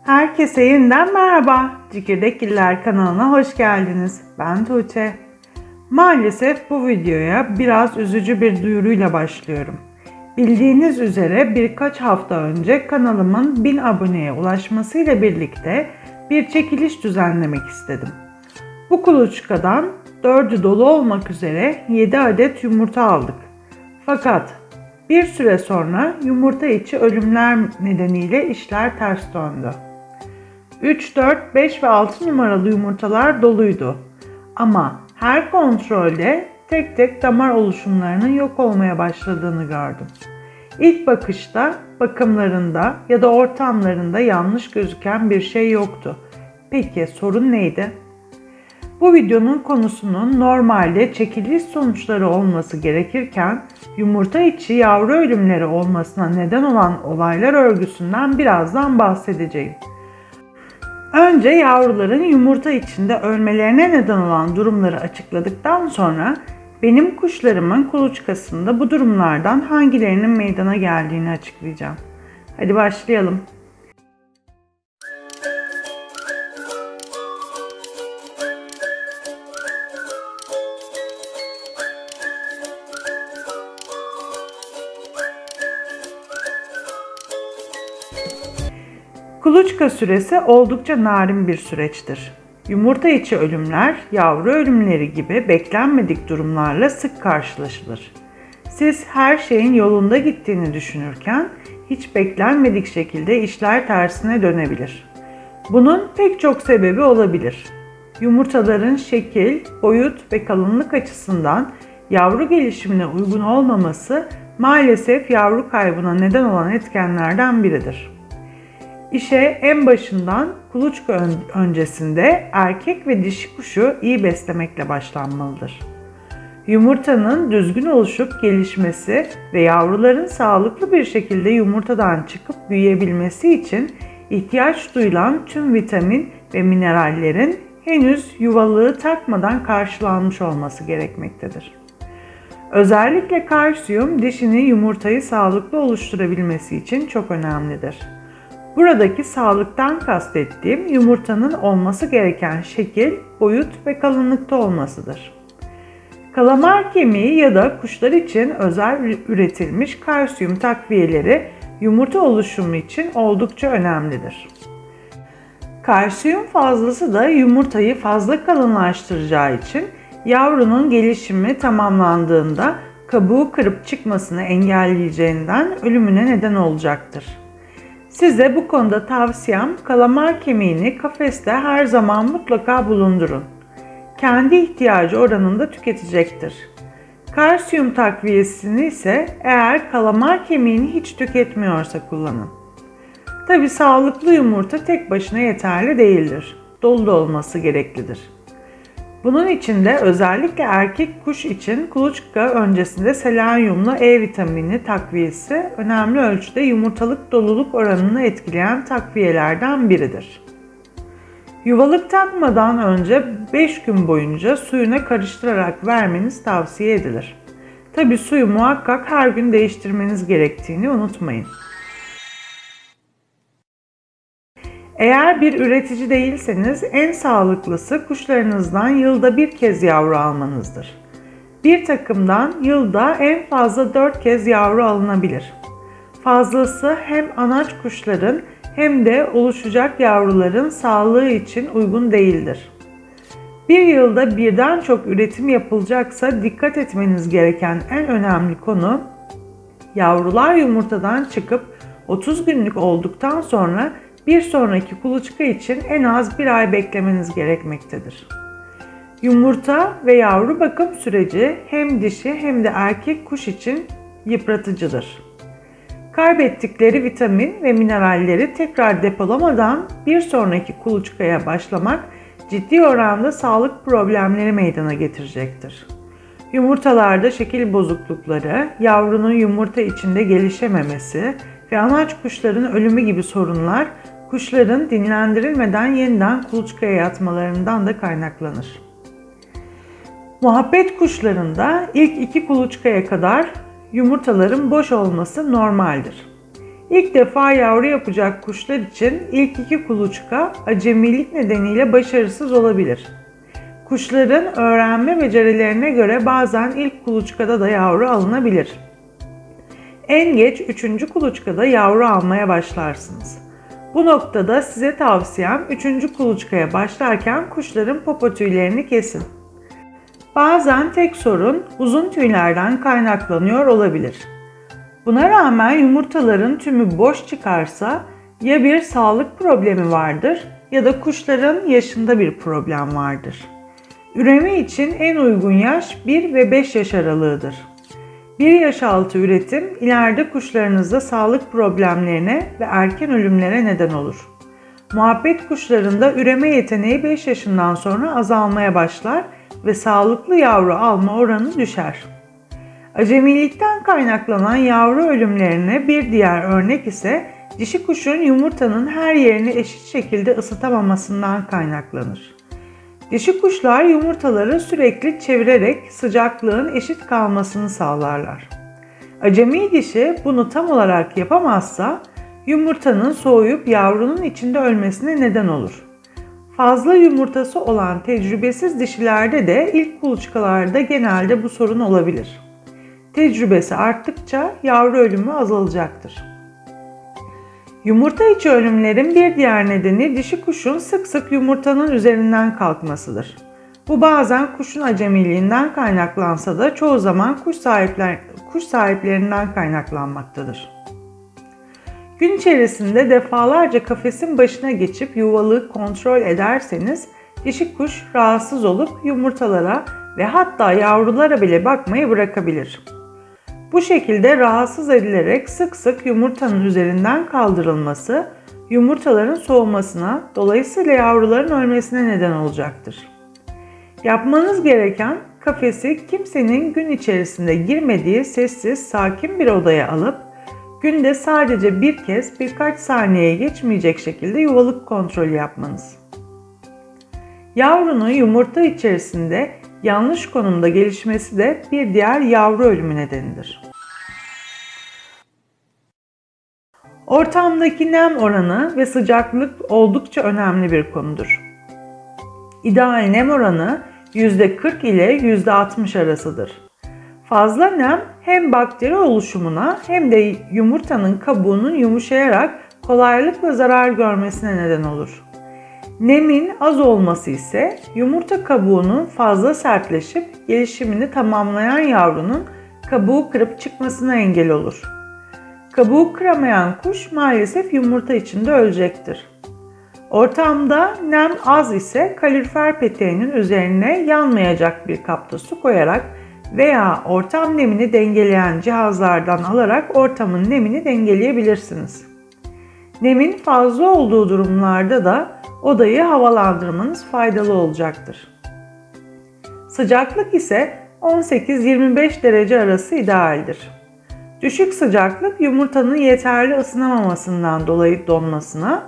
Herkese yeniden merhaba. Çekirdekgiller kanalına hoş geldiniz. Ben Tuğçe. Maalesef bu videoya biraz üzücü bir duyuruyla başlıyorum. Bildiğiniz üzere birkaç hafta önce kanalımın 1000 aboneye ulaşmasıyla birlikte bir çekiliş düzenlemek istedim. Bu kuluçkadan 4'ü dolu olmak üzere 7 adet yumurta aldık. Fakat bir süre sonra yumurta içi ölümler nedeniyle işler ters döndü. 3, 4, 5 ve 6 numaralı yumurtalar doluydu. Ama her kontrolde tek tek damar oluşumlarının yok olmaya başladığını gördüm. İlk bakışta bakımlarında ya da ortamlarında yanlış gözüken bir şey yoktu. Peki sorun neydi? Bu videonun konusunun normalde çekiliş sonuçları olması gerekirken yumurta içi yavru ölümleri olmasına neden olan olaylar örgüsünden birazdan bahsedeceğim. Önce yavruların yumurta içinde ölmelerine neden olan durumları açıkladıktan sonra benim kuşlarımın kuluçkasında bu durumlardan hangilerinin meydana geldiğini açıklayacağım. Hadi başlayalım. Kuluçka süresi oldukça narin bir süreçtir. Yumurta içi ölümler, yavru ölümleri gibi beklenmedik durumlarla sık karşılaşılır. Siz her şeyin yolunda gittiğini düşünürken hiç beklenmedik şekilde işler tersine dönebilir. Bunun pek çok sebebi olabilir. Yumurtaların şekil, boyut ve kalınlık açısından yavru gelişimine uygun olmaması maalesef yavru kaybına neden olan etkenlerden biridir. İşe en başından kuluçka öncesinde erkek ve dişi kuşu iyi beslemekle başlanmalıdır. Yumurtanın düzgün oluşup gelişmesi ve yavruların sağlıklı bir şekilde yumurtadan çıkıp büyüyebilmesi için ihtiyaç duyulan tüm vitamin ve minerallerin henüz yuvalığı takmadan karşılanmış olması gerekmektedir. Özellikle kalsiyum dişinin yumurtayı sağlıklı oluşturabilmesi için çok önemlidir. Buradaki sağlıktan kastettiğim yumurtanın olması gereken şekil, boyut ve kalınlıkta olmasıdır. Kalamar kemiği ya da kuşlar için özel üretilmiş kalsiyum takviyeleri yumurta oluşumu için oldukça önemlidir. Kalsiyum fazlası da yumurtayı fazla kalınlaştıracağı için yavrunun gelişimi tamamlandığında kabuğu kırıp çıkmasını engelleyeceğinden ölümüne neden olacaktır. Size bu konuda tavsiyem kalamar kemiğini kafeste her zaman mutlaka bulundurun. Kendi ihtiyacı oranında tüketecektir. Kalsiyum takviyesini ise eğer kalamar kemiğini hiç tüketmiyorsa kullanın. Tabi sağlıklı yumurta tek başına yeterli değildir. Dolu da olması gereklidir. Bunun için de özellikle erkek kuş için kuluçka öncesinde selenyumlu E vitamini takviyesi önemli ölçüde yumurtalık doluluk oranını etkileyen takviyelerden biridir. Yuvalık takmadan önce 5 gün boyunca suyuna karıştırarak vermeniz tavsiye edilir. Tabi suyu muhakkak her gün değiştirmeniz gerektiğini unutmayın. Eğer bir üretici değilseniz en sağlıklısı kuşlarınızdan yılda bir kez yavru almanızdır. Bir takımdan yılda en fazla 4 kez yavru alınabilir. Fazlası hem anaç kuşların hem de oluşacak yavruların sağlığı için uygun değildir. Bir yılda birden çok üretim yapılacaksa dikkat etmeniz gereken en önemli konu yavrular yumurtadan çıkıp 30 günlük olduktan sonra bir sonraki kuluçka için en az bir ay beklemeniz gerekmektedir. Yumurta ve yavru bakım süreci hem dişi hem de erkek kuş için yıpratıcıdır. Kaybettikleri vitamin ve mineralleri tekrar depolamadan bir sonraki kuluçkaya başlamak ciddi oranda sağlık problemleri meydana getirecektir. Yumurtalarda şekil bozuklukları, yavrunun yumurta içinde gelişememesi ve anaç kuşların ölümü gibi sorunlar kuşların dinlendirilmeden yeniden kuluçkaya yatmalarından da kaynaklanır. Muhabbet kuşlarında ilk 2 kuluçkaya kadar yumurtaların boş olması normaldir. İlk defa yavru yapacak kuşlar için ilk 2 kuluçka acemilik nedeniyle başarısız olabilir. Kuşların öğrenme becerilerine göre bazen ilk kuluçkada da yavru alınabilir. En geç 3. kuluçkada yavru almaya başlarsınız. Bu noktada size tavsiyem 3. kuluçkaya başlarken kuşların popo tüylerini kesin. Bazen tek sorun uzun tüylerden kaynaklanıyor olabilir. Buna rağmen yumurtaların tümü boş çıkarsa ya bir sağlık problemi vardır ya da kuşların yaşında bir problem vardır. Üreme için en uygun yaş 1 ve 5 yaş aralığıdır. 1 yaş altı üretim ileride kuşlarınızda sağlık problemlerine ve erken ölümlere neden olur. Muhabbet kuşlarında üreme yeteneği 5 yaşından sonra azalmaya başlar ve sağlıklı yavru alma oranı düşer. Acemilikten kaynaklanan yavru ölümlerine bir diğer örnek ise dişi kuşun yumurtanın her yerini eşit şekilde ısıtamamasından kaynaklanır. Dişi kuşlar yumurtaları sürekli çevirerek sıcaklığın eşit kalmasını sağlarlar. Acemi dişi bunu tam olarak yapamazsa yumurtanın soğuyup yavrunun içinde ölmesine neden olur. Fazla yumurtası olan tecrübesiz dişilerde de ilk kuluçkalarda genelde bu sorun olabilir. Tecrübesi arttıkça yavru ölümü azalacaktır. Yumurta içi ölümlerin bir diğer nedeni dişi kuşun sık sık yumurtanın üzerinden kalkmasıdır. Bu bazen kuşun acemiliğinden kaynaklansa da çoğu zaman kuş sahiplerinden kaynaklanmaktadır. Gün içerisinde defalarca kafesin başına geçip yuvalığı kontrol ederseniz dişi kuş rahatsız olup yumurtalara ve hatta yavrulara bile bakmayı bırakabilir. Bu şekilde rahatsız edilerek sık sık yumurtanın üzerinden kaldırılması yumurtaların soğumasına, dolayısıyla yavruların ölmesine neden olacaktır. Yapmanız gereken kafesi kimsenin gün içerisinde girmediği sessiz, sakin bir odaya alıp günde sadece bir kez birkaç saniyeye geçmeyecek şekilde yuvalık kontrolü yapmanız. Yavrunun yumurta içerisinde yanlış konumda gelişmesi de bir diğer yavru ölümü nedenidir. Ortamdaki nem oranı ve sıcaklık oldukça önemli bir konudur. İdeal nem oranı %40 ile %60 arasıdır. Fazla nem hem bakteri oluşumuna hem de yumurtanın kabuğunun yumuşayarak kolaylıkla zarar görmesine neden olur. Nemin az olması ise yumurta kabuğunun fazla sertleşip gelişimini tamamlayan yavrunun kabuğu kırıp çıkmasına engel olur. Kabuğu kıramayan kuş maalesef yumurta içinde ölecektir. Ortamda nem az ise kalorifer peteğinin üzerine yanmayacak bir kapta su koyarak veya ortam nemini dengeleyen cihazlardan alarak ortamın nemini dengeleyebilirsiniz. Nemin fazla olduğu durumlarda da odayı havalandırmanız faydalı olacaktır. Sıcaklık ise 18-25 derece arası idealdir. Düşük sıcaklık yumurtanın yeterli ısınamamasından dolayı donmasına,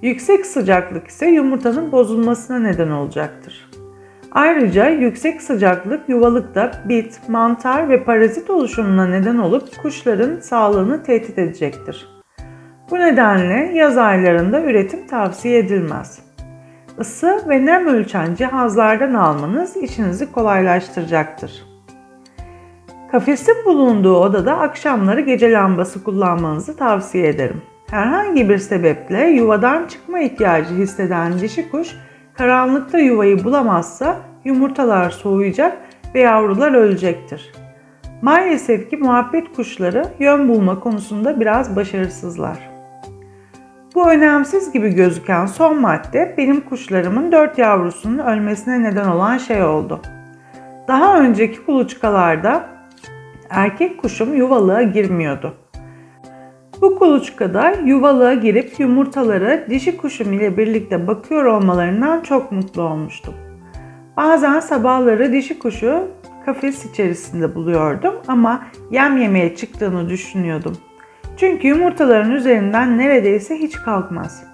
yüksek sıcaklık ise yumurtanın bozulmasına neden olacaktır. Ayrıca yüksek sıcaklık yuvalıkta bit, mantar ve parazit oluşumuna neden olup kuşların sağlığını tehdit edecektir. Bu nedenle yaz aylarında üretim tavsiye edilmez. Isı ve nem ölçen cihazlardan almanız işinizi kolaylaştıracaktır. Kafesin bulunduğu odada akşamları gece lambası kullanmanızı tavsiye ederim. Herhangi bir sebeple yuvadan çıkma ihtiyacı hisseden dişi kuş karanlıkta yuvayı bulamazsa yumurtalar soğuyacak ve yavrular ölecektir. Maalesef ki muhabbet kuşları yön bulma konusunda biraz başarısızlar. Bu önemsiz gibi gözüken son madde benim kuşlarımın 4 yavrusunun ölmesine neden olan şey oldu. Daha önceki kuluçkalarda erkek kuşum yuvalığa girmiyordu. Bu kuluçkada yuvalığa girip yumurtalara dişi kuşum ile birlikte bakıyor olmalarından çok mutlu olmuştum. Bazen sabahları dişi kuşu kafes içerisinde buluyordum ama yem yemeye çıktığını düşünüyordum. Çünkü yumurtaların üzerinden neredeyse hiç kalkmaz.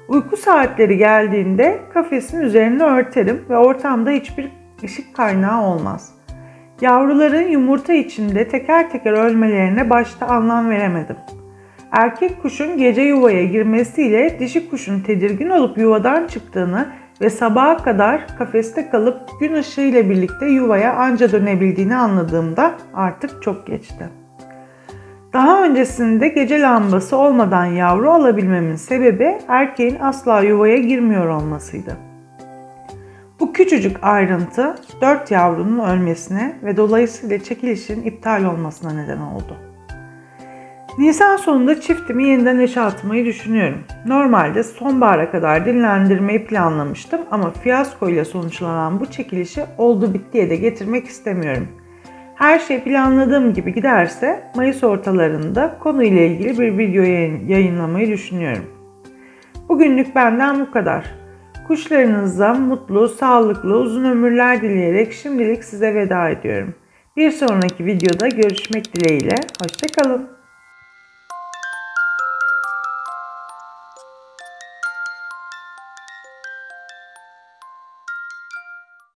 Uyku saatleri geldiğinde kafesin üzerini örterim ve ortamda hiçbir ışık kaynağı olmaz. Yavruların yumurta içinde teker teker ölmelerine başta anlam veremedim. Erkek kuşun gece yuvaya girmesiyle dişi kuşun tedirgin olup yuvadan çıktığını ve sabaha kadar kafeste kalıp gün ışığı ile birlikte yuvaya anca dönebildiğini anladığımda artık çok geçti. Daha öncesinde gece lambası olmadan yavru alabilmemin sebebi erkeğin asla yuvaya girmiyor olmasıydı. Bu küçücük ayrıntı 4 yavrunun ölmesine ve dolayısıyla çekilişin iptal olmasına neden oldu. Nisan sonunda çiftimi yeniden eşe atmayı düşünüyorum. Normalde sonbahara kadar dinlendirmeyi planlamıştım ama fiyasko ile sonuçlanan bu çekilişi oldu bittiye de getirmek istemiyorum. Her şey planladığım gibi giderse Mayıs ortalarında konuyla ilgili bir video yayınlamayı düşünüyorum. Bugünlük benden bu kadar. Kuşlarınıza mutlu, sağlıklı, uzun ömürler dileyerek şimdilik size veda ediyorum. Bir sonraki videoda görüşmek dileğiyle. Hoşça kalın.